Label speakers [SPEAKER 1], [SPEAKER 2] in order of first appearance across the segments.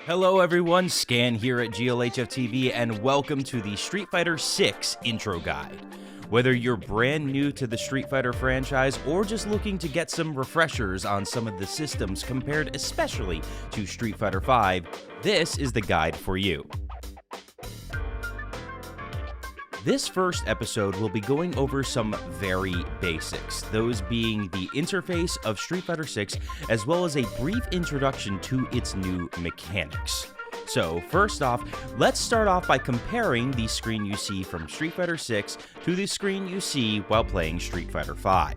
[SPEAKER 1] Hello everyone, Scan here at GLHF TV, and welcome to the Street Fighter 6 intro guide. Whether you're brand new to the Street Fighter franchise or just looking to get some refreshers on some of the systems compared especially to Street Fighter 5, this is the guide for you. This first episode will be going over some very basics, those being the interface of Street Fighter 6 as well as a brief introduction to its new mechanics. So first off, let's start off by comparing the screen you see from Street Fighter 6 to the screen you see while playing Street Fighter 5.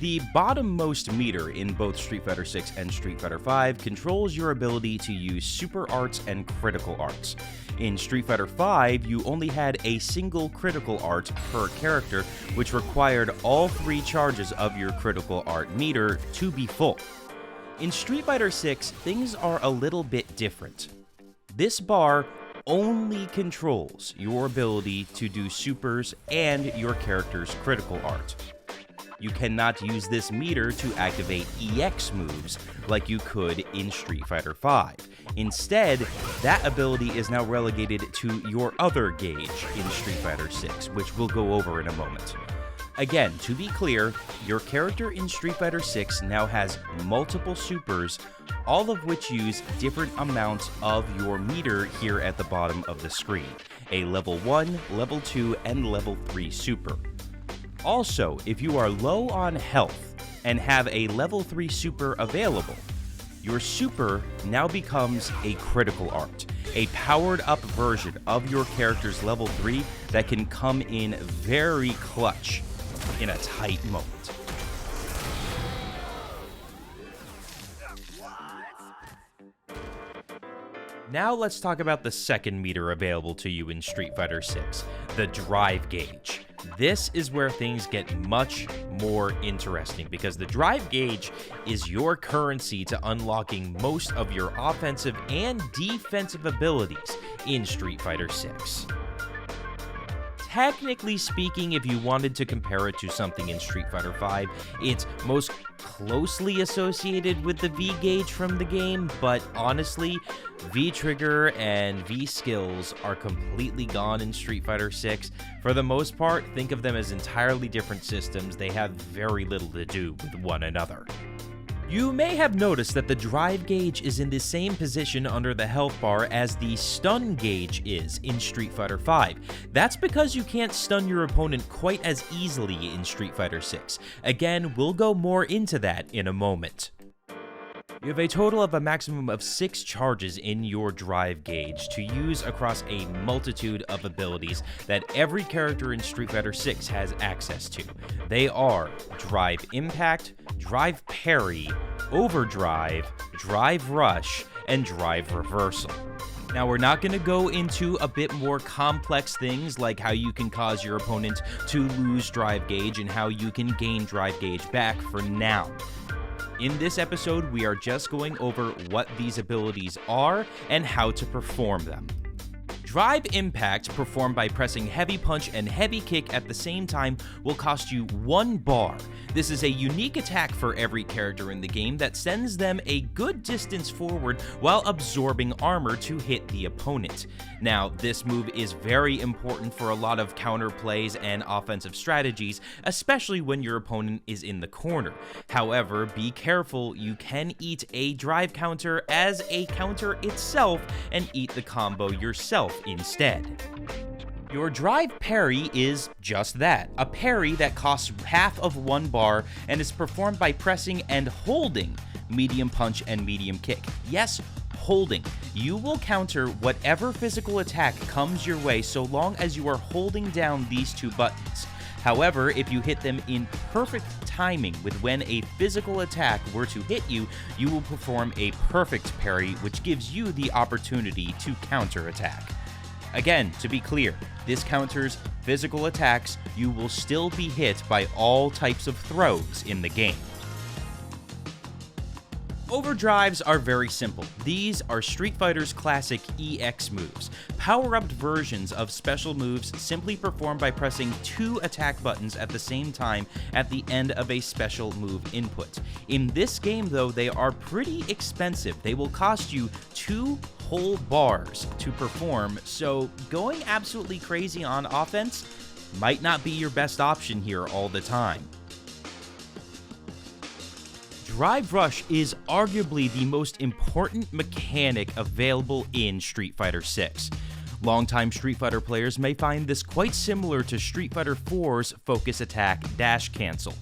[SPEAKER 1] The bottommost meter in both Street Fighter 6 and Street Fighter 5 controls your ability to use super arts and critical arts. In Street Fighter 5, you only had a single critical art per character, which required all 3 charges of your critical art meter to be full. In Street Fighter 6, things are a little bit different. This bar only controls your ability to do supers and your character's critical art. You cannot use this meter to activate EX moves like you could in Street Fighter 5. Instead, that ability is now relegated to your other gauge in Street Fighter 6, which we'll go over in a moment. Again, to be clear, your character in Street Fighter 6 now has multiple supers, all of which use different amounts of your meter here at the bottom of the screen. A level 1, level 2, and level 3 super. Also, if you are low on health and have a level 3 super available, your super now becomes a critical art, a powered up version of your character's level 3 that can come in very clutch in a tight moment. Now let's talk about the second meter available to you in Street Fighter 6, the drive gauge. This is where things get much more interesting because the drive gauge is your currency to unlocking most of your offensive and defensive abilities in Street Fighter 6. Technically speaking, if you wanted to compare it to something in Street Fighter 5, it's most closely associated with the V-gauge from the game, but honestly, V-trigger and V-skills are completely gone in Street Fighter 6. For the most part, think of them as entirely different systems. They have very little to do with one another. You may have noticed that the drive gauge is in the same position under the health bar as the stun gauge is in Street Fighter 5. That's because you can't stun your opponent quite as easily in Street Fighter 6. Again, we'll go more into that in a moment. You have a total of a maximum of 6 charges in your drive gauge to use across a multitude of abilities that every character in Street Fighter 6 has access to. They are Drive Impact, Drive Parry, Overdrive, Drive Rush, and Drive Reversal. Now, we're not going to go into a bit more complex things like how you can cause your opponent to lose drive gauge and how you can gain drive gauge back for now. In this episode, we are just going over what these abilities are and how to perform them. Drive Impact, performed by pressing Heavy Punch and Heavy Kick at the same time, will cost you 1 bar. This is a unique attack for every character in the game that sends them a good distance forward while absorbing armor to hit the opponent. Now, this move is very important for a lot of counter plays and offensive strategies, especially when your opponent is in the corner. However, be careful, you can eat a drive counter as a counter itself and eat the combo yourself instead. Your drive parry is just that, a parry that costs half of 1 bar and is performed by pressing and holding medium punch and medium kick. Yes, holding. You will counter whatever physical attack comes your way so long as you are holding down these 2 buttons. However, if you hit them in perfect timing with when a physical attack were to hit you, you will perform a perfect parry, which gives you the opportunity to counterattack. Again, to be clear, this counters physical attacks. You will still be hit by all types of throws in the game. Overdrives are very simple. These are Street Fighter's classic EX moves, power-upped versions of special moves simply performed by pressing 2 attack buttons at the same time at the end of a special move input. In this game, though, they are pretty expensive. They will cost you 2 pull bars to perform, so going absolutely crazy on offense might not be your best option here all the time. Drive Rush is arguably the most important mechanic available in Street Fighter 6. Longtime Street Fighter players may find this quite similar to Street Fighter 4's Focus Attack Dash Cancel.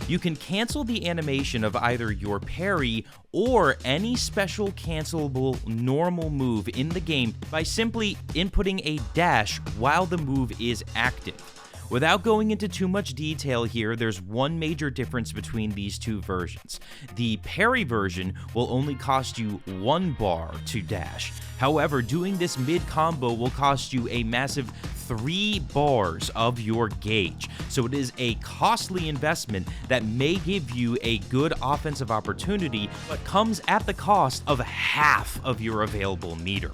[SPEAKER 1] You can cancel the animation of either your parry or any special cancelable normal move in the game by simply inputting a dash while the move is active. Without going into too much detail here, there's one major difference between these two versions. The parry version will only cost you 1 bar to dash. However, doing this mid-combo will cost you a massive 3 bars of your gauge, so it is a costly investment that may give you a good offensive opportunity, but comes at the cost of half of your available meter.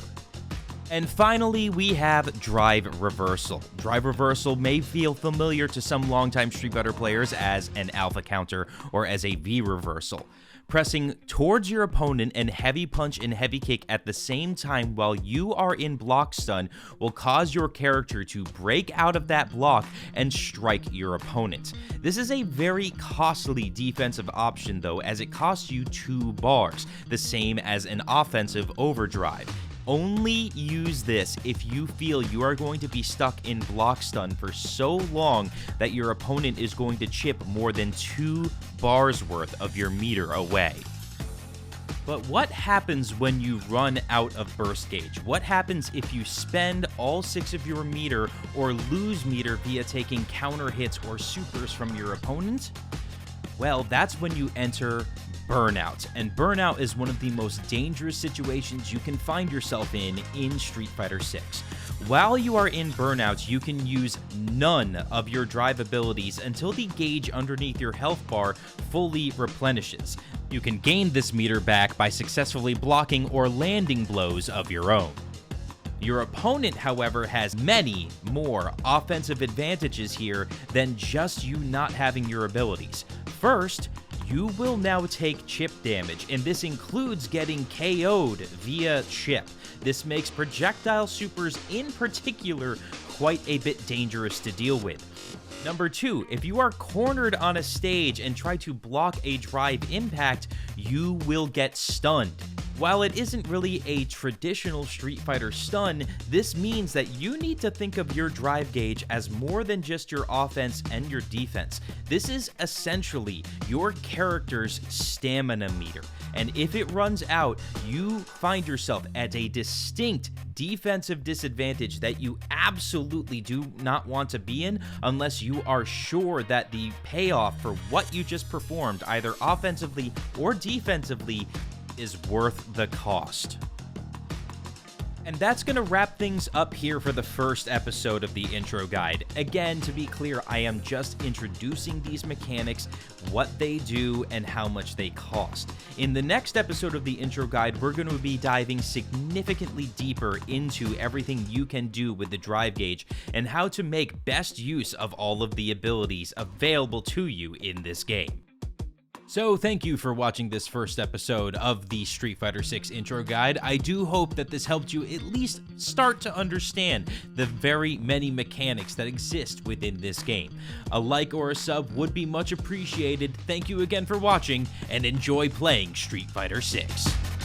[SPEAKER 1] And finally, we have Drive Reversal. Drive Reversal may feel familiar to some longtime Street Fighter players as an alpha counter or as a V reversal. Pressing towards your opponent and heavy punch and heavy kick at the same time while you are in block stun will cause your character to break out of that block and strike your opponent. This is a very costly defensive option though, as it costs you 2 bars, the same as an offensive overdrive. Only use this if you feel you are going to be stuck in block stun for so long that your opponent is going to chip more than 2 bars worth of your meter away. But what happens when you run out of burst gauge? What happens if you spend all 6 of your meter or lose meter via taking counter hits or supers from your opponent? Well, that's when you enter Burnout, and Burnout is one of the most dangerous situations you can find yourself in Street Fighter 6. While you are in Burnout, you can use none of your drive abilities until the gauge underneath your health bar fully replenishes. You can gain this meter back by successfully blocking or landing blows of your own. Your opponent, however, has many more offensive advantages here than just you not having your abilities. First, you will now take chip damage, and this includes getting KO'd via chip. This makes projectile supers in particular quite a bit dangerous to deal with. Number 2, if you are cornered on a stage and try to block a drive impact, you will get stunned. While it isn't really a traditional Street Fighter stun, this means that you need to think of your drive gauge as more than just your offense and your defense. This is essentially your character's stamina meter, and if it runs out, you find yourself at a distinct defensive disadvantage that you absolutely do not want to be in unless you are sure that the payoff for what you just performed, either offensively or defensively, is worth the cost. And that's going to wrap things up here for the first episode of the intro guide. Again, to be clear, I am just introducing these mechanics, what they do, and how much they cost. In the next episode of the intro guide, we're going to be diving significantly deeper into everything you can do with the drive gauge and how to make best use of all of the abilities available to you in this game. So thank you for watching this first episode of the Street Fighter 6 intro guide. I do hope that this helped you at least start to understand the very many mechanics that exist within this game. A like or a sub would be much appreciated. Thank you again for watching, and enjoy playing Street Fighter 6.